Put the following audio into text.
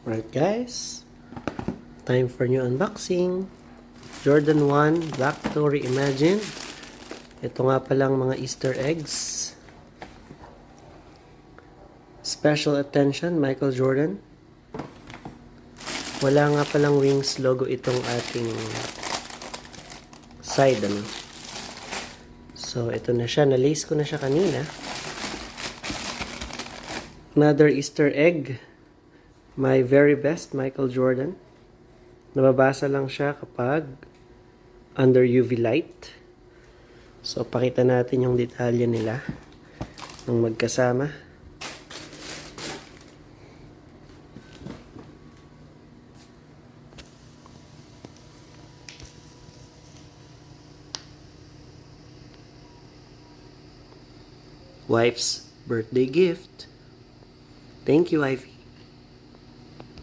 Alright guys, time for new unboxing. Jordan 1 Black to Reimagined. Ito nga palang mga Easter eggs. Special attention, Michael Jordan. Wala nga palang Wings logo itong ating side. So ito na siya, na-lace ko na siya kanina. Another Easter egg. My very best, Michael Jordan. Nababasa lang siya kapag under UV light. So, pakita natin yung detalye nila ng magkasama. Wife's birthday gift. Thank you, wifey.